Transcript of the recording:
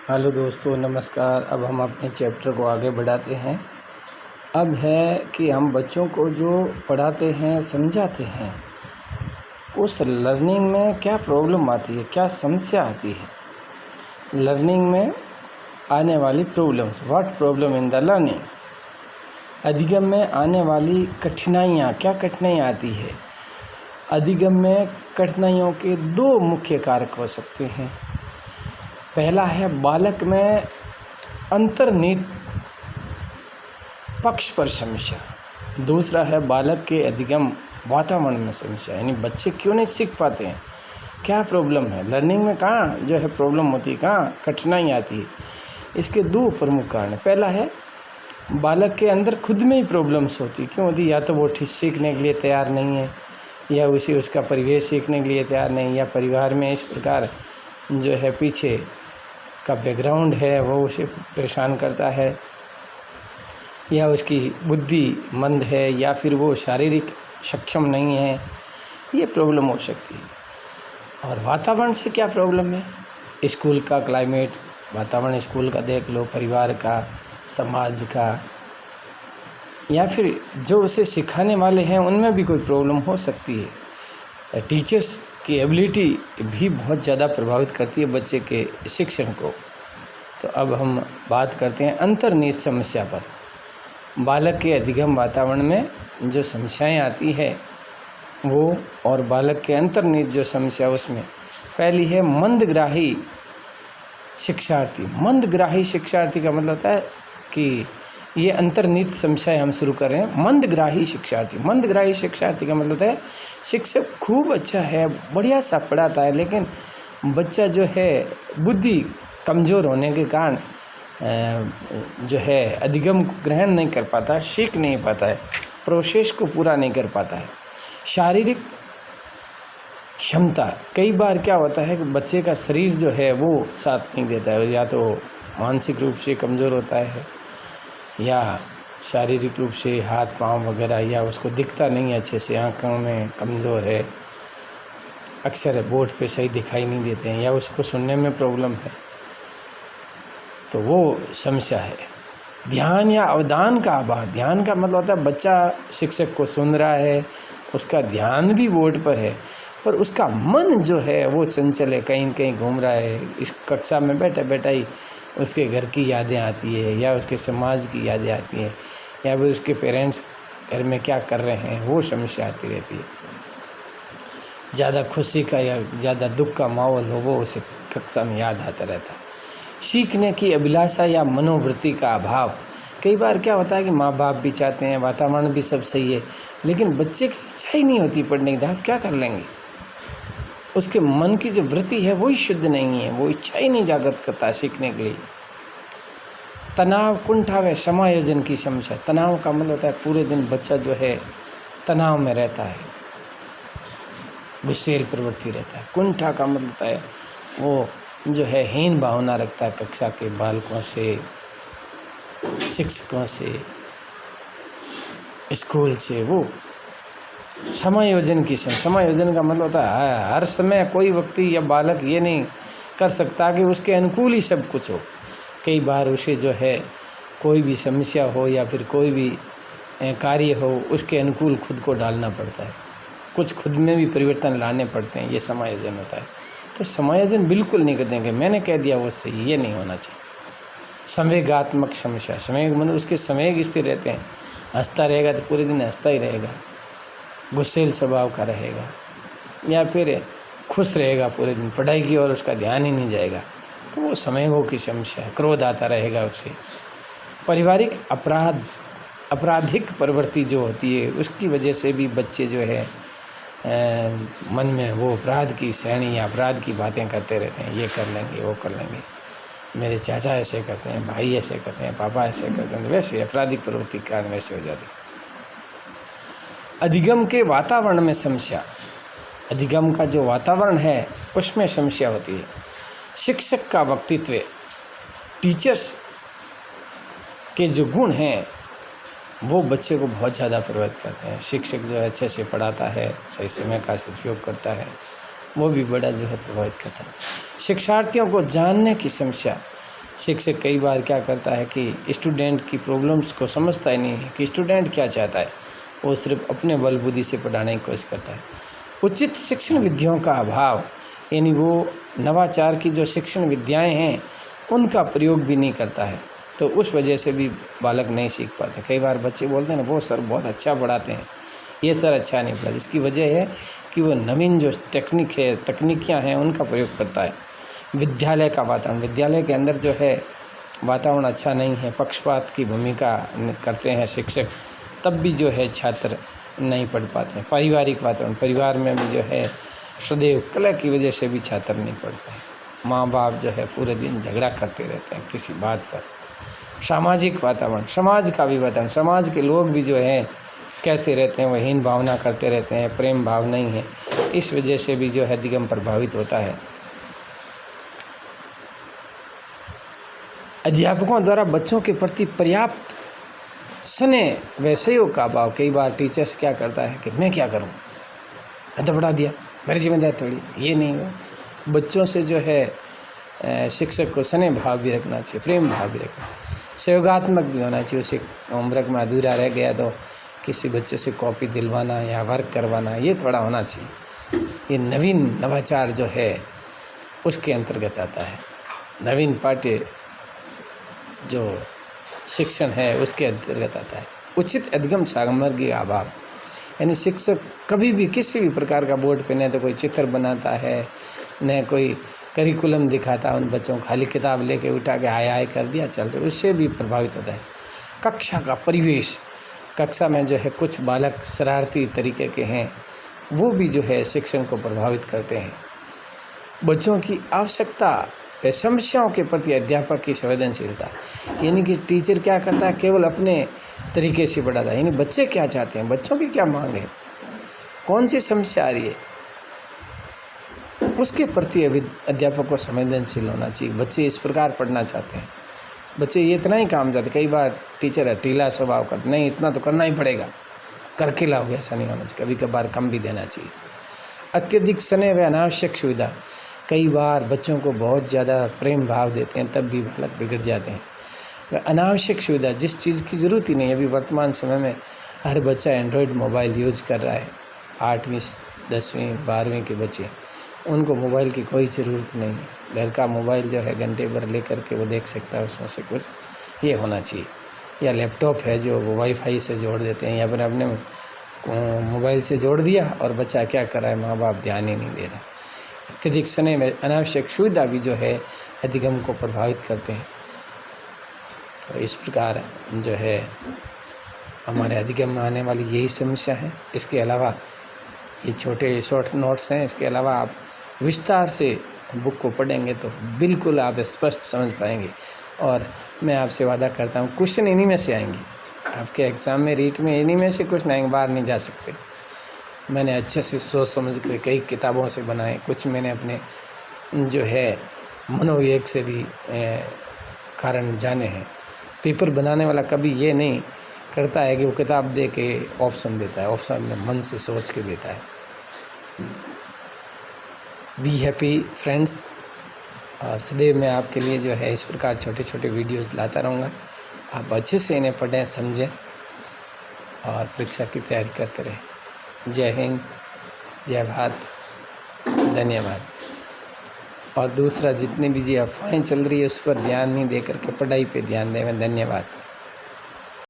Hello दोस्तों, नमस्कार। अब हम अपने चैप्टर को आगे बढ़ाते हैं। अब है कि हम बच्चों को जो पढ़ाते हैं, समझाते हैं, उस लर्निंग में क्या प्रॉब्लम आती है, क्या समस्या आती है। लर्निंग में आने वाली problems, what problem in the learning. अधिगम में आने वाली कठिनाइयाँ, क्या कठिनाइयाँ आती है। अधिगम में कठिनाइयों के दो मुख्य कारक हो सकते हैं। पहला है बालक में अंतर्निहित पक्ष पर समस्या, दूसरा है बालक के अधिगम वातावरण में समस्या, यानी बच्चे क्यों नहीं सीख पाते हैं, क्या प्रॉब्लम है लर्निंग में, कहाँ जो है प्रॉब्लम होती है, कहाँ कठिनाई आती है। इसके दो प्रमुख कारण हैं। पहला है बालक के अंदर खुद में ही प्रॉब्लम्स होती है। क्यों होती? या तो वो ठीक सीखने के लिए तैयार नहीं है, या उसे उसका परिवेश सीखने के लिए तैयार नहीं, या परिवार में इस प्रकार जो है पीछे का बैकग्राउंड है वो उसे परेशान करता है, या उसकी बुद्धि मंद है, या फिर वो शारीरिक सक्षम नहीं है। ये प्रॉब्लम हो सकती है। और वातावरण से क्या प्रॉब्लम है? स्कूल का क्लाइमेट, वातावरण स्कूल का देख लो, परिवार का, समाज का, या फिर जो उसे सिखाने वाले हैं उनमें भी कोई प्रॉब्लम हो सकती है। टीचर्स की एबिलिटी भी बहुत ज़्यादा प्रभावित करती है बच्चे के शिक्षण को। तो अब हम बात करते हैं अंतर्निहित समस्या पर। बालक के अधिगम वातावरण में जो समस्याएं आती है वो, और बालक के अंतर्निहित जो समस्या, उसमें पहली है मंदग्राही शिक्षार्थी। मंदग्राही शिक्षार्थी का मतलब होता है कि ये अंतर्निहित समस्याएं हम शुरू कर रहे हैं। मंदग्राही शिक्षार्थी, मंदग्राही शिक्षार्थी का मतलब है शिक्षक खूब अच्छा है, बढ़िया सा पढ़ाता है, लेकिन बच्चा जो है बुद्धि कमज़ोर होने के कारण जो है अधिगम ग्रहण नहीं कर पाता, सीख नहीं पाता है, प्रोसेस को पूरा नहीं कर पाता है। शारीरिक क्षमता, कई बार क्या होता है कि बच्चे का शरीर जो है वो साथ नहीं देता है, या तो मानसिक रूप से कमज़ोर होता है, या शारीरिक रूप से हाथ पांव वगैरह, या उसको दिखता नहीं है अच्छे से, आँखों में कमज़ोर है, अक्सर बोर्ड पे सही दिखाई नहीं देते हैं, या उसको सुनने में प्रॉब्लम है, तो वो समस्या है। ध्यान या अवधान का अभाव, ध्यान का मतलब होता है बच्चा शिक्षक को सुन रहा है, उसका ध्यान भी बोर्ड पर है, पर उसका मन जो है वो चंचल है, कहीं कहीं घूम रहा है। इस कक्षा में बैठा बैठा ही उसके घर की यादें आती है, या उसके समाज की यादें आती हैं, या फिर उसके पेरेंट्स घर में क्या कर रहे हैं, वो समस्या आती रहती है। ज़्यादा खुशी का या ज़्यादा दुख का माहौल हो, वो उसे कक्षा में याद आता रहता है। सीखने की अभिलाषा या मनोवृत्ति का अभाव, कई बार क्या होता है कि माँ बाप भी चाहते हैं, वातावरण भी सब सही है, लेकिन बच्चे की इच्छा ही नहीं होती पढ़ने की। आप क्या कर लेंगे? उसके मन की जो वृत्ति है वही शुद्ध नहीं है, वो इच्छा ही नहीं जागृत करता सीखने के लिए। तनाव, कुंठा व समायोजन की समस्या। तनाव का मतलब होता है पूरे दिन बच्चा जो है तनाव में रहता है, गुस्सेल प्रवृत्ति रहता है। कुंठा का मतलब होता है वो जो है हीन भावना रखता है कक्षा के बालकों से, शिक्षकों से, स्कूल से। वो समायोजन की समस्या। समायोजन का मतलब होता है हर समय कोई व्यक्ति या बालक ये नहीं कर सकता कि उसके अनुकूल ही सब कुछ हो। कई बार उसे जो है कोई भी समस्या हो या फिर कोई भी कार्य हो, उसके अनुकूल खुद को डालना पड़ता है, कुछ खुद में भी परिवर्तन लाने पड़ते हैं। ये समायोजन होता है। तो समायोजन बिल्कुल नहीं कर देंगे, मैंने कह दिया वो सही, ये नहीं होना चाहिए। संवेगात्मक समस्या, संवेग मतलब उसके संवेग स्थिर रहते हैं, हंसता रहेगा तो पूरे दिन हंसता ही रहेगा, गुस्सेल स्वभाव का रहेगा, या फिर खुश रहेगा पूरे दिन, पढ़ाई की ओर उसका ध्यान ही नहीं जाएगा, तो वो संवेगों की समस्या है। क्रोध आता रहेगा उसे। पारिवारिक आपराधिक प्रवृत्ति जो होती है, उसकी वजह से भी बच्चे जो है मन में वो अपराध की श्रेणी या अपराध की बातें करते रहते हैं। ये कर लेंगे, वो कर लेंगे, मेरे चाचा ऐसे करते हैं, भाई ऐसे करते हैं, पापा ऐसे करते हैं, वैसे आपराधिक प्रवृत्ति के कारण वैसे हो जाती है। अधिगम के वातावरण में समस्या, अधिगम का जो वातावरण है उसमें समस्या होती है। शिक्षक का व्यक्तित्व, टीचर्स के जो गुण हैं वो बच्चे को बहुत ज़्यादा प्रभावित करते हैं। शिक्षक जो है अच्छे से पढ़ाता है, सही समय का सदुपयोग करता है, वो भी बड़ा जो है प्रभावित करता है। शिक्षार्थियों को जानने की समस्या, शिक्षक कई बार क्या करता है कि स्टूडेंट की प्रॉब्लम्स को समझता ही नहीं है कि स्टूडेंट क्या चाहता है, वो सिर्फ अपने बल बुद्धि से पढ़ाने की कोशिश करता है। उचित शिक्षण विधियों का अभाव, यानी वो नवाचार की जो शिक्षण विद्याएं हैं उनका प्रयोग भी नहीं करता है, तो उस वजह से भी बालक नहीं सीख पाते। कई बार बच्चे बोलते हैं ना, वो सर बहुत अच्छा पढ़ाते हैं, ये सर अच्छा नहीं पढ़ाते। इसकी वजह है कि वो नवीन जो तकनीकियाँ हैं उनका प्रयोग करता है। विद्यालय का वातावरण, विद्यालय के अंदर जो है वातावरण अच्छा नहीं है, पक्षपात की भूमिका करते हैं शिक्षक, तब भी जो है छात्र नहीं पढ़ पाते हैं। पारिवारिक वातावरण, परिवार में भी जो है सदैव कलह की वजह से भी छात्र नहीं पढ़ते हैं। माँ बाप जो है पूरे दिन झगड़ा करते रहते हैं किसी बात पर। सामाजिक वातावरण, समाज का भी वातावरण, समाज के लोग भी जो हैं कैसे रहते हैं, वह हीन भावना करते रहते हैं, प्रेम भाव नहीं है, इस वजह से भी जो है अधिगम प्रभावित होता है। अध्यापकों द्वारा बच्चों के प्रति पर्याप्त स्नेह व सहयोग का अभाव। कई बार टीचर्स क्या करता है कि मैं क्या करूं, मैं तो पढ़ा दिया, मेरी जिम्मेदारी थोड़ी, ये नहीं हो। बच्चों से जो है शिक्षक को स्नेह भाव भी रखना चाहिए, प्रेम भाव भी रखना, सहयोगात्मक भी होना चाहिए। उसे होमवर्क में अधूरा रह गया तो किसी बच्चे से कॉपी दिलवाना या वर्क करवाना, ये थोड़ा होना चाहिए। ये नवीन नवाचार जो है उसके अंतर्गत आता है। नवीन पाठ्य जो शिक्षण है उसके अंतर्गत आता है। उचित अधिगम सामग्री का अभाव, यानी शिक्षक कभी भी किसी भी प्रकार का बोर्ड पे न तो कोई चित्र बनाता है, न कोई करिकुलम दिखाता है उन बच्चों को, खाली किताब लेके उठा के हाय हाय कर दिया चलते, उससे भी प्रभावित होता है। कक्षा का परिवेश, कक्षा में जो है कुछ बालक शरारती तरीके के हैं, वो भी जो है शिक्षण को प्रभावित करते हैं। बच्चों की आवश्यकता व समस्याओं के प्रति अध्यापक की संवेदनशीलता, यानी कि टीचर क्या करता है, केवल अपने तरीके से पढ़ाता है, यानी बच्चे क्या चाहते हैं, बच्चों की क्या मांग है, कौन सी समस्या आ रही है, उसके प्रति अध्यापक को संवेदनशील होना चाहिए। बच्चे इस प्रकार पढ़ना चाहते हैं, बच्चे ये इतना ही काम चाहते। कई बार टीचर हठीला स्वभाव का, नहीं इतना तो करना ही पड़ेगा, करके लाओगे, ऐसा नहीं होना चाहिए, कभी कभार कम भी देना चाहिए। अत्यधिक स्नेह व अनावश्यक सुविधा, कई बार बच्चों को बहुत ज़्यादा प्रेम भाव देते हैं तब भी बालक बिगड़ जाते हैं। वह अनावश्यक सुविधा, जिस चीज़ की ज़रूरत ही नहीं। अभी वर्तमान समय में हर बच्चा एंड्रॉयड मोबाइल यूज कर रहा है, 8वीं 10वीं 12वीं के बच्चे, उनको मोबाइल की कोई ज़रूरत नहीं है। घर का मोबाइल जो है घंटे भर ले करके वो देख सकता है, उसमें से कुछ ये होना चाहिए। या लैपटॉप है जो वो वाईफाई से जोड़ देते हैं, या फिर अपने मोबाइल से जोड़ दिया और बच्चा क्या कर रहा है, माँ बाप ध्यान ही नहीं दे रहा। अत्यधिक स्नेह में अनावश्यक सुविधा भी जो है अधिगम को प्रभावित करते हैं। तो इस प्रकार जो है हमारे अधिगम में आने वाली यही समस्या है। इसके अलावा ये छोटे शॉर्ट नोट्स हैं, इसके अलावा आप विस्तार से बुक को पढ़ेंगे तो बिल्कुल आप स्पष्ट समझ पाएंगे। और मैं आपसे वादा करता हूँ क्वेश्चन इन्हीं में से आएंगे आपके एग्ज़ाम में, रीट में इन्हीं में से कुछ नहीं, बाहर नहीं जा सकते। मैंने अच्छे से सोच समझ कर कई किताबों से बनाए, कुछ मैंने अपने जो है मनोविवेक से भी कारण जाने हैं। पेपर बनाने वाला कभी ये नहीं करता है कि वो किताब दे के ऑप्शन देता है, ऑप्शन में मन से सोच के देता है। बी हैप्पी फ्रेंड्स, और सदैव मैं आपके लिए जो है इस प्रकार छोटे छोटे वीडियोस लाता रहूँगा। आप अच्छे से इन्हें पढ़ें, समझें और परीक्षा की तैयारी करते रहें। जय हिंद, जय भारत, धन्यवाद। और दूसरा, जितनी भी ये अफवाहें चल रही है उस पर ध्यान नहीं दे करके पढ़ाई पे ध्यान दें। धन्यवाद।